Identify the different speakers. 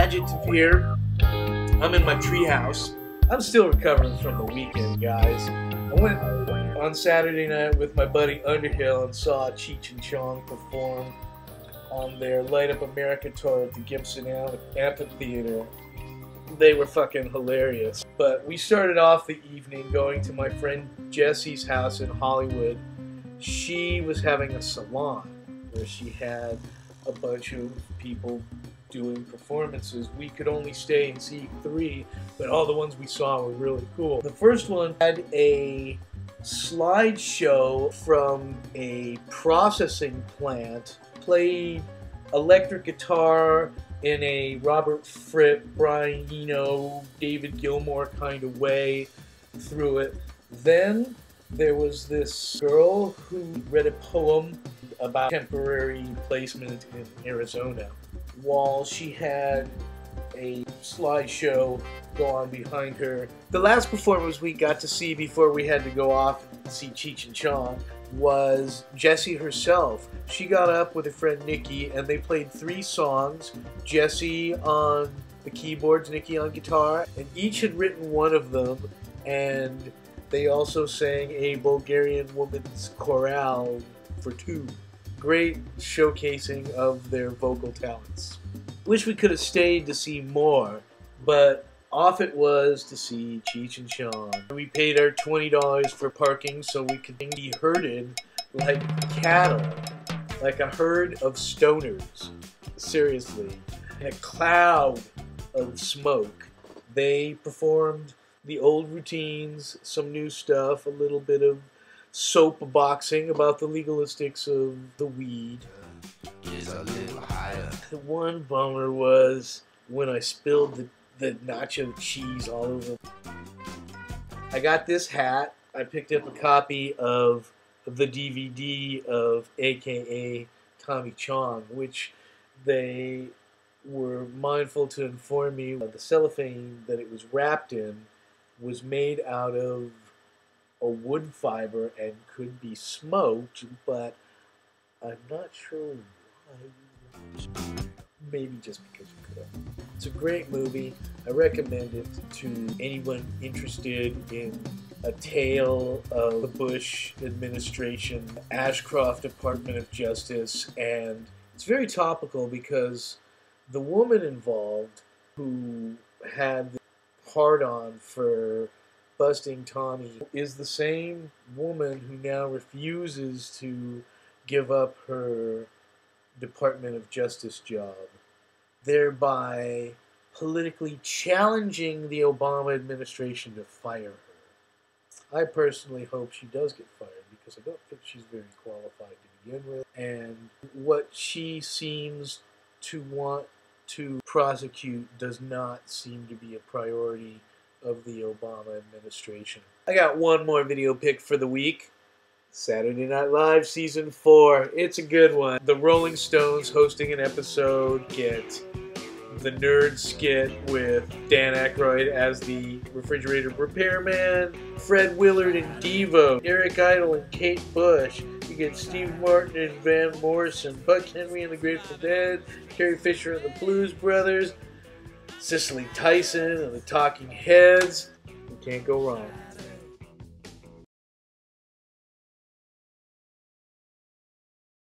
Speaker 1: Adjective here. I'm in my treehouse. I'm still recovering from the weekend, guys. I went on Saturday night with my buddy Underhill and saw Cheech Chong perform on their Light Up America tour at the Gibson Amphitheater. They were fucking hilarious. But we started off the evening going to my friend Jesse's house in Hollywood. She was having a salon where she had a bunch of people doing performances. We could only stay and see 3, but all the ones we saw were really cool. The first one had a slideshow from a processing plant, played electric guitar in a Robert Fripp, Brian Eno, David Gilmour kind of way through it. Then there was this girl who read a poem about temporary placement in Arizona, while she had a slideshow go on behind her. The last performance we got to see before we had to go off and see Cheech Chong was Jessie herself. She got up with her friend Nikki and they played 3 songs. Jessie on the keyboards, Nikki on guitar, and each had written one of them, and they also sang a Bulgarian woman's chorale for 2. Great showcasing of their vocal talents. Wish we could have stayed to see more, but off it was to see Cheech Chong. We paid our $20 for parking so we could be herded like cattle, like a herd of stoners. Seriously, in a cloud of smoke. They performed the old routines, some new stuff, a little bit of soap boxing about the legalistics of the weed. The one bummer was when I spilled the nacho cheese all over. I got this hat. I picked up a copy of the DVD of AKA Tommy Chong, which they were mindful to inform me the cellophane that it was wrapped in was made out of a wood fiber and could be smoked, but I'm not sure why. Maybe just because you could. It's a great movie. I recommend it to anyone interested in a tale of the Bush administration, Ashcroft Department of Justice, and it's very topical because the woman involved who had the hard-on for busting Tommy is the same woman who now refuses to give up her Department of Justice job, thereby politically challenging the Obama administration to fire her. I personally hope she does get fired because I don't think she's very qualified to begin with, and what she seems to want to prosecute does not seem to be a priority of the Obama administration. I got one more video pick for the week. Saturday Night Live Season 4. It's a good one. The Rolling Stones hosting an episode. Get the Nerd skit with Dan Aykroyd as the refrigerator repairman. Fred Willard and Devo. Eric Idle and Kate Bush. You get Steve Martin and Van Morrison. Buck Henry and the Grateful Dead. Carrie Fisher and the Blues Brothers. Cicely Tyson and the Talking Heads. You can't go wrong.